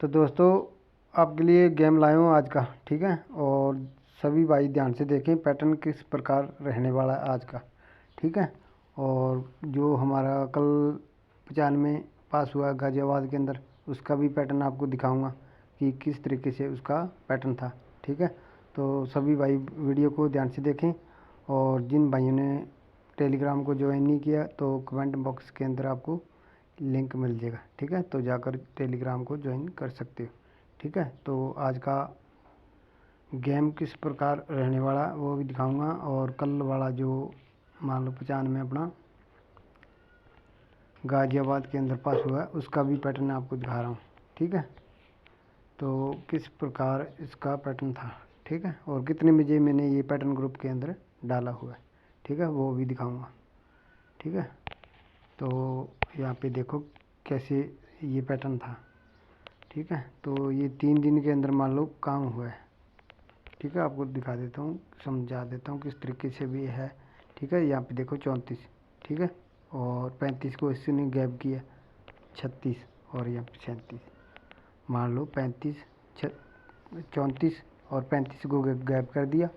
तो दोस्तों आपके लिए गेम लाया हूँ आज का, ठीक है। और सभी भाई ध्यान से देखें पैटर्न किस प्रकार रहने वाला है आज का, ठीक है। और जो हमारा कल 95 पास हुआ गाज़ियाबाद के अंदर, उसका भी पैटर्न आपको दिखाऊंगा कि किस तरीके से उसका पैटर्न था, ठीक है। तो सभी भाई वीडियो को ध्यान से देखें। और जिन भाइयों ने टेलीग्राम को ज्वाइन नहीं किया तो कमेंट बॉक्स के अंदर आपको लिंक मिल जाएगा, ठीक है। तो जाकर टेलीग्राम को ज्वाइन कर सकते हो, ठीक है। तो आज का गेम किस प्रकार रहने वाला वो भी दिखाऊंगा। और कल वाला जो मान लो 95 अपना गाज़ियाबाद के अंदर पास हुआ है उसका भी पैटर्न आपको दिखा रहा हूँ, ठीक है। तो किस प्रकार इसका पैटर्न था, ठीक है। और कितने बजे मैंने ये पैटर्न ग्रुप के अंदर डाला हुआ है, ठीक है, वो भी दिखाऊंगा, ठीक है। तो यहाँ पे देखो कैसे ये पैटर्न था, ठीक है। तो ये 3 दिन के अंदर मान लो काम हुआ है, ठीक है। आपको दिखा देता हूँ, समझा देता हूँ किस तरीके से भी है, ठीक है। यहाँ पे देखो 34, ठीक है। और 35 को इसने गैप किया, 36 और यहाँ पे 37, मान लो 35 34 और 35 को गैप कर दिया,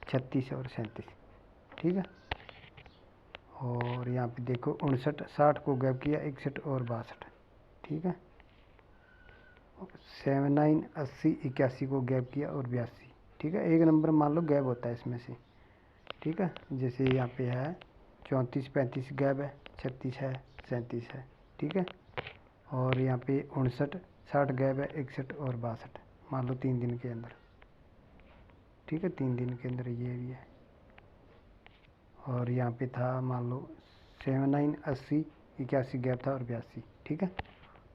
36 और 37, ठीक है। और यहाँ पे देखो 59 60 को गैप किया, 61 और 62, ठीक है। 79 80 81 को गैप किया और 82, ठीक है। एक नंबर मान लो गैप होता है इसमें से, ठीक है। जैसे यहाँ पे है 34 35 गैप है, 36 है, 37 है, ठीक है। और यहाँ पे 59 60 गैप है, 61 और 62, मान लो 3 दिन के अंदर, ठीक है। 3 दिन के अंदर ये भी है। और यहाँ पे था मान लो 79 80 81 गैप था और 82, ठीक है।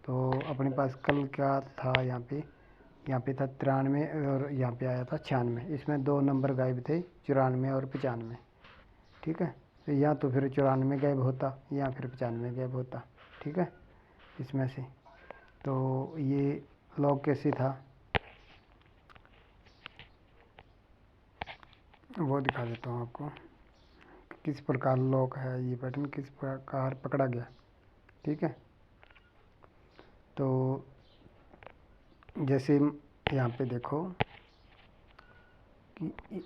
तो अपने पास कल क्या था, यहाँ पे था 93 और यहाँ पे आया था 96। इसमें 2 नंबर गायब थे, 94 और 95, ठीक है। तो या तो फिर 94 गायब होता या फिर 95 गायब होता, ठीक है, इसमें से। तो ये लॉग कैसे था वो दिखा देता हूँ आपको, किस प्रकार लॉक है ये पैटर्न किस प्रकार पकड़ा गया, ठीक है। तो जैसे यहाँ पे देखो कि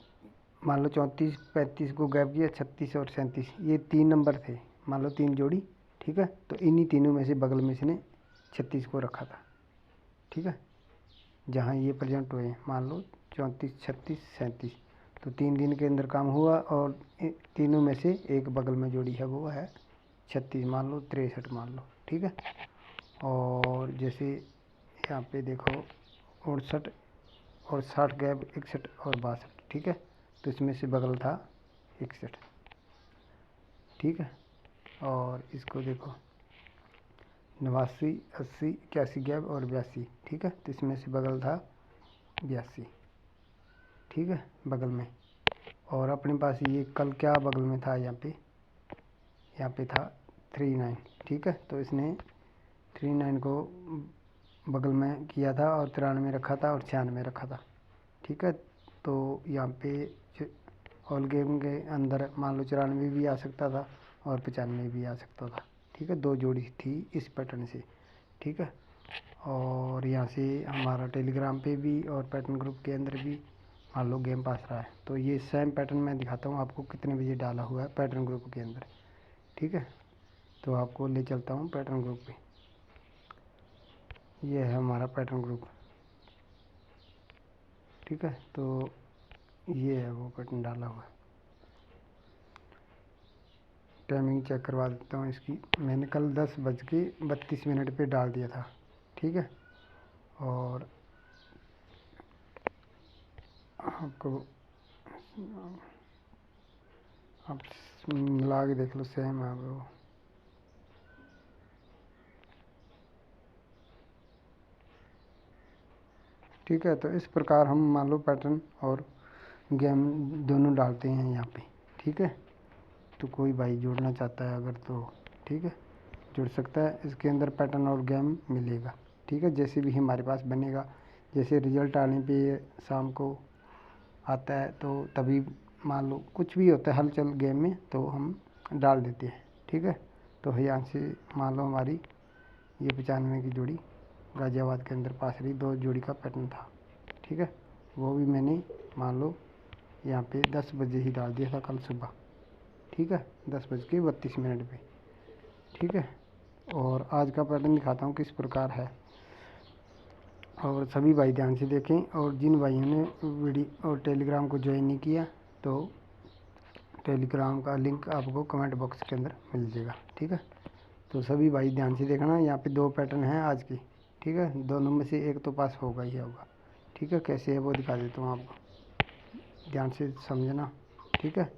मान लो 34 35 को गैप किया, 36 और 37, ये 3 नंबर थे, मान लो 3 जोड़ी, ठीक है। तो इन्हीं तीनों में से बगल में इसने 36 को रखा था, ठीक है। जहाँ ये प्रेजेंट हुए मान लो 34 36 37, तो 3 दिन के अंदर काम हुआ। और तीनों में से एक बगल में जोड़ी है वो है 36, मान लो 63 मान लो, ठीक है। और जैसे यहाँ पे देखो 59 और 60 गैप, 61 और 62, ठीक है। तो इसमें से बगल था 61, ठीक है। और इसको देखो 89 80 81 गैप और 82, ठीक है। तो इसमें से बगल था 82, ठीक है, बगल में। और अपने पास ये कल क्या बगल में था, यहाँ पे था 39, ठीक है। तो इसने 39 को बगल में किया था और 93 रखा था और 96 रखा था, ठीक है। तो यहाँ पे ऑल गेम के अंदर मान लो 94 भी आ सकता था और 95 भी आ सकता था, ठीक है। 2 जोड़ी थी इस पैटर्न से, ठीक है। और यहाँ से हमारा टेलीग्राम पे भी और पैटर्न ग्रुप के अंदर भी मान लो गेम पास रहा है। तो ये सेम पैटर्न मैं दिखाता हूँ आपको कितने बजे डाला हुआ है पैटर्न ग्रुप के अंदर, ठीक है। तो आपको ले चलता हूँ पैटर्न ग्रुप पे। ये है हमारा पैटर्न ग्रुप, ठीक है। तो ये है वो पैटर्न डाला हुआ। टाइमिंग चेक करवा देता हूँ इसकी। मैंने कल 10:32 पे डाल दिया था, ठीक है। और आपको आप मिला के देख लो, सेम है वो, ठीक है। तो इस प्रकार हम मान लो पैटर्न और गेम दोनों डालते हैं यहाँ पे, ठीक है। तो कोई भाई जुड़ना चाहता है अगर तो ठीक है जुड़ सकता है, इसके अंदर पैटर्न और गेम मिलेगा, ठीक है। जैसे भी हमारे पास बनेगा, जैसे रिजल्ट आने पे शाम को आता है तो तभी मान लो कुछ भी होता है हलचल गेम में तो हम डाल देते हैं, ठीक है। तो यहाँ से मान लो हमारी ये 95 की जोड़ी गाज़ियाबाद के अंदर पासरी 2 जोड़ी का पैटर्न था, ठीक है। वो भी मैंने मान लो यहाँ पे 10 बजे ही डाल दिया था कल सुबह, ठीक है, 10:32 पे, ठीक है। और आज का पैटर्न दिखाता हूँ किस प्रकार है, और सभी भाई ध्यान से देखें। और जिन भाइयों ने वीडियो और टेलीग्राम को ज्वाइन नहीं किया तो टेलीग्राम का लिंक आपको कमेंट बॉक्स के अंदर मिल जाएगा, ठीक है। तो सभी भाई ध्यान से देखना, यहाँ पे 2 पैटर्न हैं आज की, ठीक है। दोनों में से एक तो पास होगा ही होगा, ठीक है। कैसे है वो दिखा देता हूँ आपको, ध्यान से समझना, ठीक है।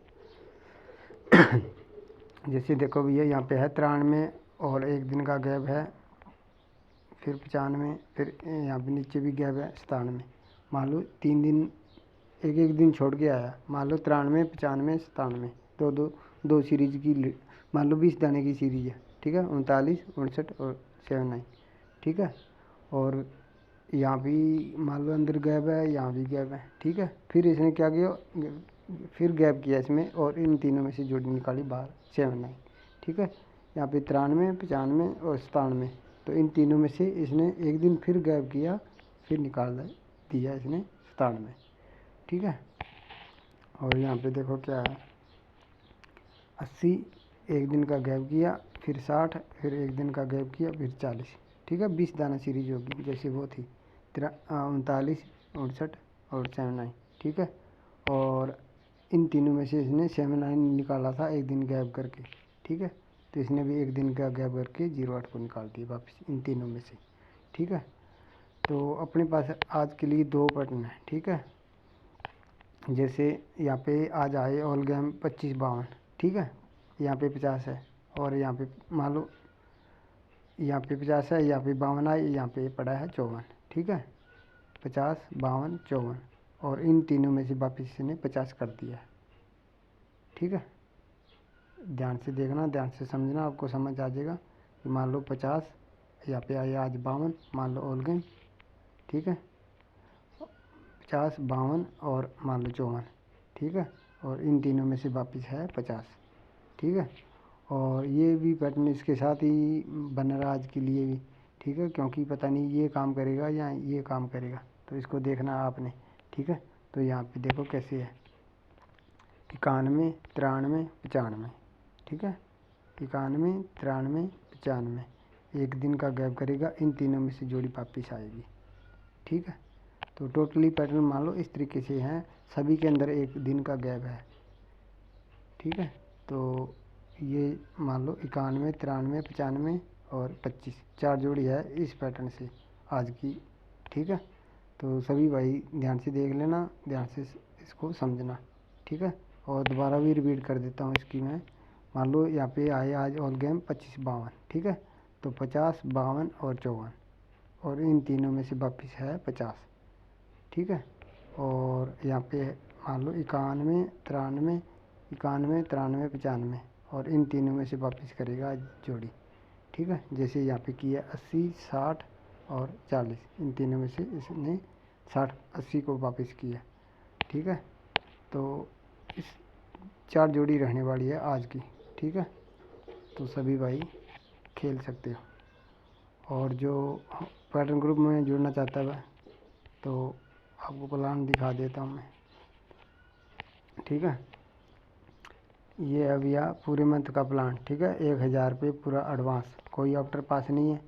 जैसे देखो भैया, यहाँ पे है 93 और 1 दिन का गैप है, फिर 95, फिर यहाँ पे नीचे भी गैप है 97। मान लो 3 दिन एक दिन छोड़ के आया, मान लो 93, 95, 97, दो सीरीज की मान लो 20 दाने की सीरीज है, ठीक है। 39, 59 और 79, ठीक है। और यहाँ भी मान लो अंदर गैप है, यहाँ भी गैप है, ठीक है। फिर इसने क्या किया, फिर गैप किया इसमें और इन तीनों में से जोड़ी निकाली बाहर 79, ठीक है। यहाँ पे 93, 95 और 97, तो इन तीनों में से इसने एक दिन फिर गैप किया, फिर निकाल दिया इसने 97, ठीक है। और यहाँ पे देखो क्या है, 80 एक दिन का गैप किया, फिर 60, फिर एक दिन का गैप किया, फिर 40, ठीक है। 20 दाना सीरीज होगी जैसे वो थी 39, 59 और 79, ठीक है। और इन तीनों में से इसने 79 निकाला था एक दिन गैप करके, ठीक है। तो इसने भी एक दिन का गैप करके 08 को निकाल दिया वापस इन तीनों में से, ठीक है। तो अपने पास आज के लिए 2 पैटर्न है, ठीक है। जैसे यहाँ पे आज आए ऑल गेम 25-52, ठीक है। यहाँ पे 50 है और यहाँ पे मान लो यहाँ पे 50 है, यहाँ पे 52 आए, यहाँ पे पड़ा है 54, ठीक है। 50, 52, 54 और इन तीनों में से वापस इसने 50 कर दिया है, ठीक है। ध्यान से देखना, ध्यान से समझना, आपको समझ आ जाएगा कि मान लो 50, यहाँ पे आया आज 52, मान लो ऑल गेम, ठीक है। 50, 52 और मान लो 54, ठीक है। और इन तीनों में से वापस है 50, ठीक है। और ये भी पैटर्न इसके साथ ही बन रहा आज के लिए भी, ठीक है, क्योंकि पता नहीं ये काम करेगा या ये काम करेगा, तो इसको देखना आपने, ठीक है। तो यहाँ पे देखो कैसे है, 91, 93, 95, ठीक है। 91, 93, 95, एक दिन का गैप करेगा, इन तीनों में से जोड़ी वापिस आएगी, ठीक है। तो टोटली पैटर्न मान लो इस तरीके से हैं, सभी के अंदर एक दिन का गैप है, ठीक है। तो ये मान लो 91, 93, 95 और 25 4 जोड़ी है इस पैटर्न से आज की, ठीक है। तो सभी भाई ध्यान से देख लेना, ध्यान से इसको समझना, ठीक है। और दोबारा भी रिपीट कर देता हूँ इसकी मैं। मान लो यहाँ पे आए आज ऑल गेम 25-52, ठीक है। तो 50, 52 और 54 और इन तीनों में से वापिस है 50, ठीक है। और यहाँ पे मान लो 91, 93, 91, 93, 95 और इन तीनों में से वापस करेगा जोड़ी, ठीक है। जैसे यहाँ पे किया 80, 60 और 40, इन तीनों में से इसने 60, 80 को वापस किया, ठीक है। तो इस 4 जोड़ी रहने वाली है आज की, ठीक है। तो सभी भाई खेल सकते हो। और जो पैटर्न ग्रुप में जुड़ना चाहता है तो आपको प्लान दिखा देता हूँ मैं, ठीक है। ये है भैया पूरे मंथ का प्लान, ठीक है। 1000 रुपये पूरा एडवांस, कोई आफ्टर पास नहीं है,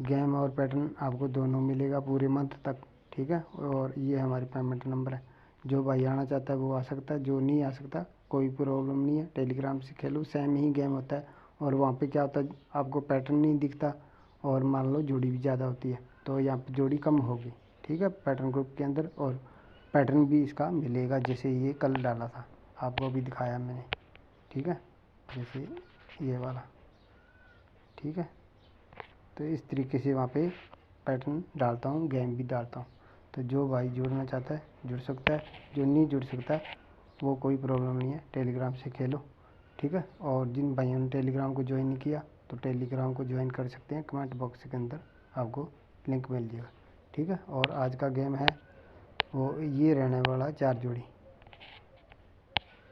गेम और पैटर्न आपको दोनों मिलेगा पूरे मंथ तक, ठीक है। और ये हमारी पेमेंट नंबर है, जो भाई आना चाहता है वो आ सकता है, जो नहीं आ सकता कोई प्रॉब्लम नहीं है। टेलीग्राम से खेलो, सेम ही गेम होता है। और वहाँ पे क्या होता है, आपको पैटर्न नहीं दिखता और मान लो जोड़ी भी ज़्यादा होती है, तो यहाँ पर जोड़ी कम होगी, ठीक है, पैटर्न ग्रुप के अंदर। और पैटर्न भी इसका मिलेगा, जैसे ये कल डाला था आपको अभी दिखाया मैंने, ठीक है, जैसे ये वाला, ठीक है। तो इस तरीके से वहाँ पे पैटर्न डालता हूँ, गेम भी डालता हूँ। तो जो भाई जुड़ना चाहता है जुड़ सकता है, जो नहीं जुड़ सकता वो कोई प्रॉब्लम नहीं है, टेलीग्राम से खेलो, ठीक है। और जिन भाइयों ने टेलीग्राम को ज्वाइन नहीं किया तो टेलीग्राम को ज्वाइन कर सकते हैं, कमेंट बॉक्स के अंदर आपको लिंक मिल जाएगा, ठीक है। और आज का गेम है वो ये रहने वाला 4 जोड़ी,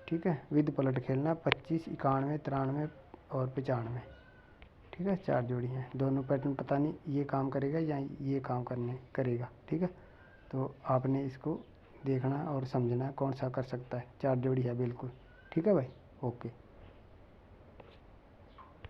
ठीक है, विद पलट खेलना 25, 91, 93 और 95, ठीक है, 4 जोड़ी हैं। दोनों पैटर्न पता नहीं ये काम करेगा या ये काम करेगा। ठीक है, तो आपने इसको देखना और समझना कौन सा कर सकता है। 4 जोड़ी है बिल्कुल। ठीक है भाई, ओके।